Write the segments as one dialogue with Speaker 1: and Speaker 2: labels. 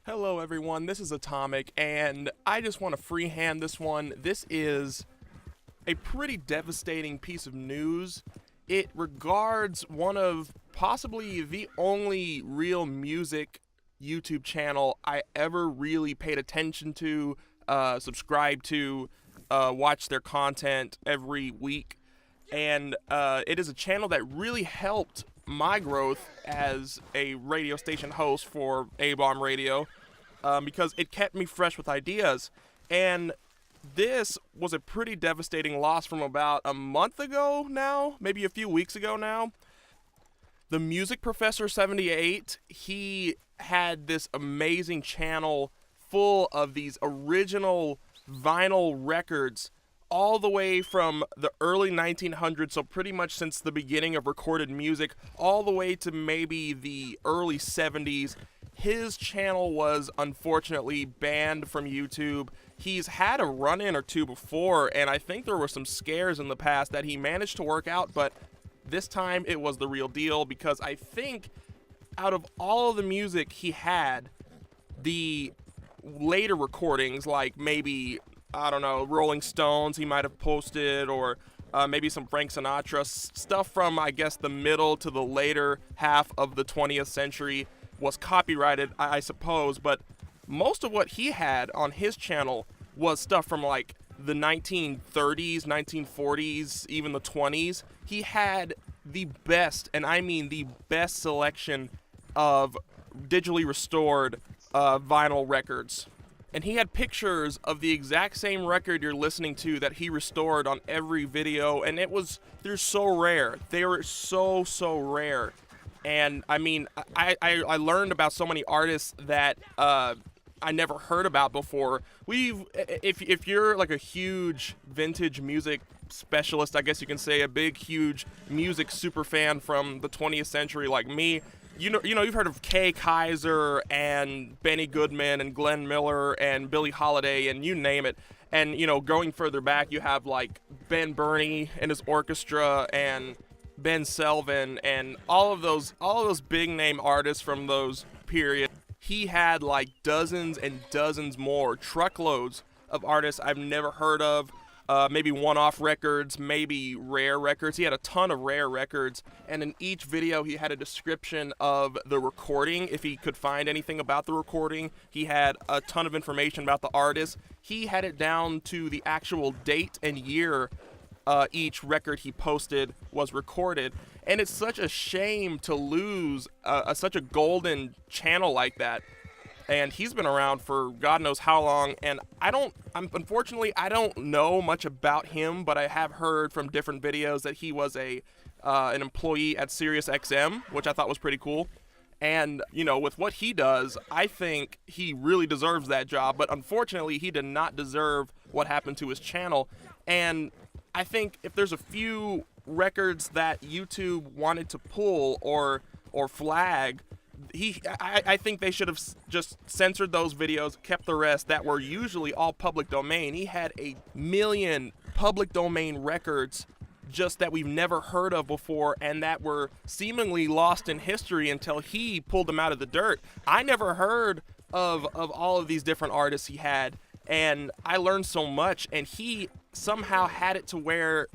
Speaker 1: Hello everyone, this is Atomic, and I just want to freehand this one. This is a pretty devastating piece of news. It regards one of possibly the only real music YouTube channel I ever really paid attention to, subscribe to, watch their content every week. And it is a channel that really helped my growth as a radio station host for A-Bomb Radio, because it kept me fresh with ideas. And this was a pretty devastating loss from about a month ago now, maybe a few weeks ago now. The Musicprof78's, he had this amazing channel full of these original vinyl records all the way from the early 1900s, so pretty much since the beginning of recorded music, all the way to maybe the early 70s. His channel was unfortunately banned from YouTube. He's had a run-in or two before, and I think there were some scares in the past that he managed to work out, but this time it was the real deal, because I think out of all of the music he had, the later recordings, like maybe, I don't know, Rolling Stones he might have posted, or maybe some Frank Sinatra, stuff from, I guess, the middle to the later half of the 20th century was copyrighted, I suppose, but most of what he had on his channel was stuff from like the 1930s, 1940s, even the 20s. He had the best, and I mean the best selection of digitally restored vinyl records. And he had pictures of the exact same record you're listening to that he restored on every video, and they're so rare. They were so rare. And I mean, I learned about so many artists that I never heard about before. If you're like a huge vintage music specialist, I guess you can say, a big, huge music super fan from the 20th century like me, you know, you've heard of Kay Kaiser and Benny Goodman and Glenn Miller and Billie Holiday and you name it. And, you know, going further back, you have like Ben Burney and his orchestra and Ben Selvin and all of those big name artists from those periods. He had like dozens and dozens more, truckloads of artists I've never heard of, maybe one-off records, maybe rare records. He had a ton of rare records, and in each video he had a description of the recording, if he could find anything about the recording. He had a ton of information about the artist. He had it down to the actual date and year each record he posted was recorded, and it's such a shame to lose such a golden channel like that. And he's been around for God knows how long, and unfortunately I don't know much about him, but I have heard from different videos that he was an employee at SiriusXM, which I thought was pretty cool. And, you know, with what he does, I think he really deserves that job, but unfortunately he did not deserve what happened to his channel. And I think if there's a few records that YouTube wanted to pull or flag, I think they should have just censored those videos, kept the rest that were usually all public domain. He had 1 million public domain records just that we've never heard of before, and that were seemingly lost in history until he pulled them out of the dirt. I never heard of all of these different artists he had, and I learned so much. And he somehow had it to where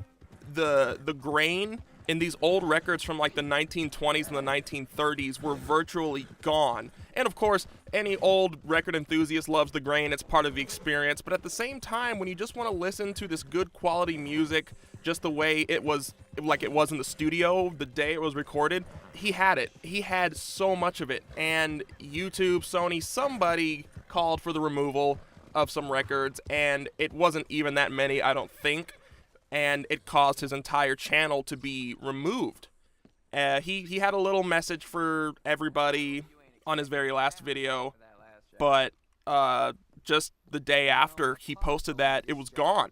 Speaker 1: the grain in these old records from like the 1920s and the 1930s were virtually gone. And of course, any old record enthusiast loves the grain. It's part of the experience. But at the same time, when you just want to listen to this good quality music just the way it was, like it was in the studio the day it was recorded, he had it. He had so much of it. And YouTube, Sony, somebody called for the removal of some records, and it wasn't even that many, I don't think. And it caused his entire channel to be removed. He had a little message for everybody on his very last video, but just the day after he posted that, it was gone.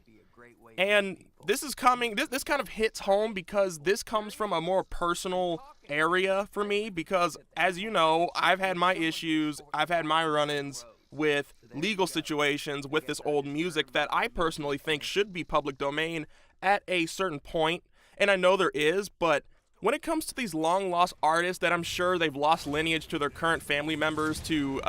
Speaker 1: And this is coming, this kind of hits home because this comes from a more personal area for me, because as you know, I've had my issues, I've had my run-ins with legal situations with this old music that I personally think should be public domain at a certain point, and I know there is, but when it comes to these long lost artists that I'm sure they've lost lineage to their current family members to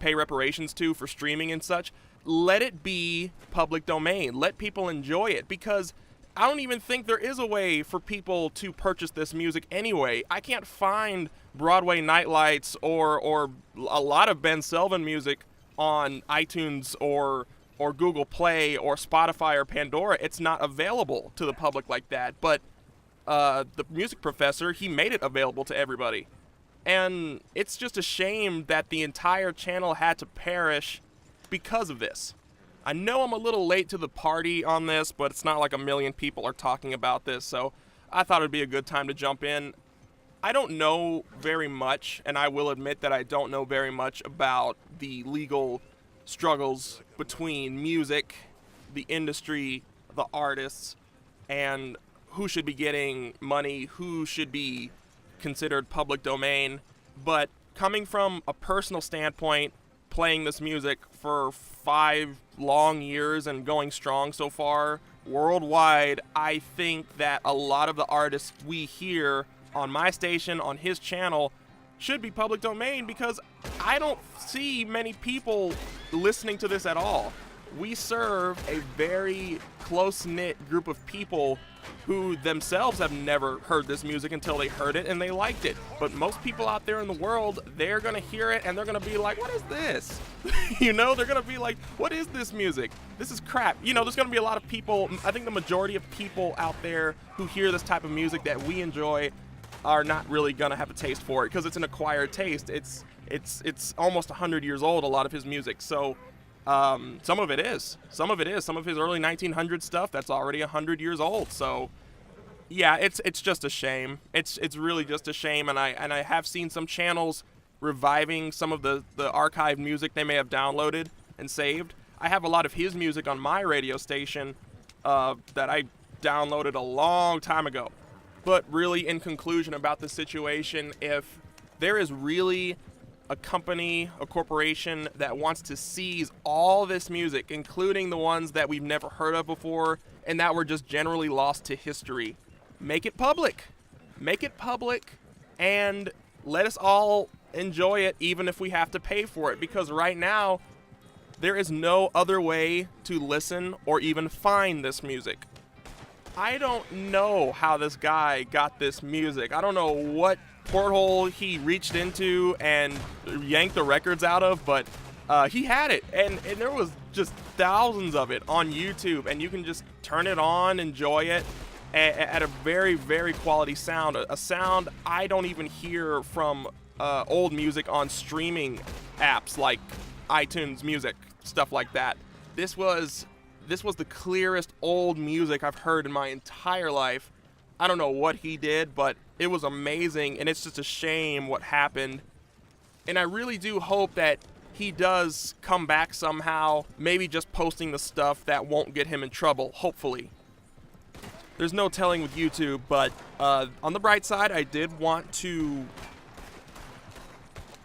Speaker 1: pay reparations to for streaming and such, let it be public domain. Let people enjoy it, because I don't even think there is a way for people to purchase this music anyway. I can't find Broadway Nightlights or a lot of Ben Selvin music on iTunes or Google Play or Spotify or Pandora. It's not available to the public like that. But the music professor, he made it available to everybody. And it's just a shame that the entire channel had to perish because of this. I know I'm a little late to the party on this, but it's not like a million people are talking about this, so I thought it'd be a good time to jump in. I don't know very much, and I will admit that I don't know very much about the legal struggles between music, the industry, the artists, and who should be getting money, who should be considered public domain. But coming from a personal standpoint, playing this music for 5 long years and going strong so far worldwide, I think that a lot of the artists we hear on my station, on his channel, should be public domain, because I don't see many people listening to this at all. We serve a very close-knit group of people who themselves have never heard this music until they heard it and they liked it. But most people out there in the world, they're gonna hear it and they're gonna be like, what is this? You know, they're gonna be like, what is this music? This is crap. You know, there's gonna be a lot of people, I think the majority of people out there who hear this type of music that we enjoy are not really gonna have a taste for it, because it's an acquired taste. It's almost 100 years old, a lot of his music. So some of it is. Some of his early 1900 stuff that's already 100 years old. So yeah, it's just a shame. It's really just a shame. And I have seen some channels reviving some of the archived music they may have downloaded and saved. I have a lot of his music on my radio station that I downloaded a long time ago. But really, in conclusion about the situation, if there is really a company, a corporation that wants to seize all this music, including the ones that we've never heard of before and that were just generally lost to history, make it public. Make it public and let us all enjoy it, even if we have to pay for it, because right now there is no other way to listen or even find this music. I don't know how this guy got this music. I don't know what porthole he reached into and yanked the records out of, but he had it, and there was just thousands of it on YouTube, and you can just turn it on, enjoy it at a very, very quality sound, a sound I don't even hear from old music on streaming apps like iTunes Music, stuff like that. This was the clearest old music I've heard in my entire life. I don't know what he did, but it was amazing, and it's just a shame what happened. And I really do hope that he does come back somehow, maybe just posting the stuff that won't get him in trouble, hopefully. There's no telling with YouTube, but on the bright side, I did want to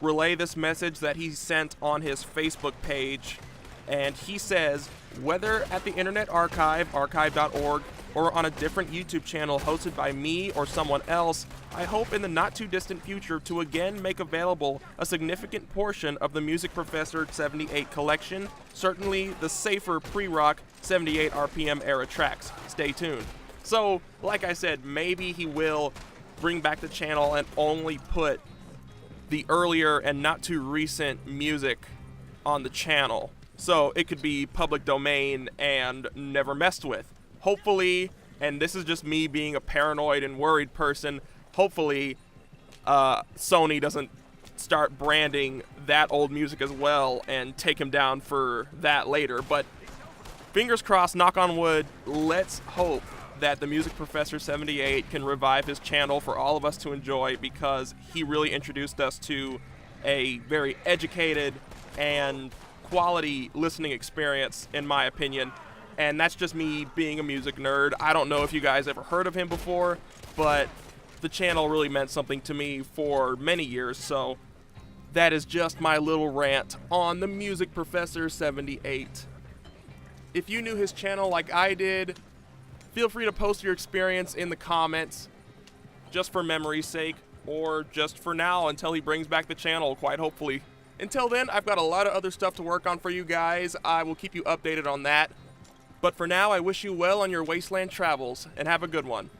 Speaker 1: relay this message that he sent on his Facebook page. And he says, whether at the Internet Archive, archive.org, or on a different YouTube channel hosted by me or someone else, I hope in the not too distant future to again make available a significant portion of the Music Professor 78 collection, certainly the safer pre-rock 78 RPM era tracks. Stay tuned. So, like I said, maybe he will bring back the channel and only put the earlier and not too recent music on the channel, so it could be public domain and never messed with. Hopefully, and this is just me being a paranoid and worried person, hopefully Sony doesn't start branding that old music as well and take him down for that later. But fingers crossed, knock on wood, let's hope that the Music Professor 78 can revive his channel for all of us to enjoy, because he really introduced us to a very educated and quality listening experience, in my opinion. And that's just me being a music nerd. I don't know if you guys ever heard of him before, but the channel really meant something to me for many years. So that is just my little rant on the Music Professor 78. If you knew his channel like I did, feel free to post your experience in the comments, just for memory's sake, or just for now until he brings back the channel, quite hopefully. Until then, I've got a lot of other stuff to work on for you guys. I will keep you updated on that. But for now, I wish you well on your wasteland travels, and have a good one.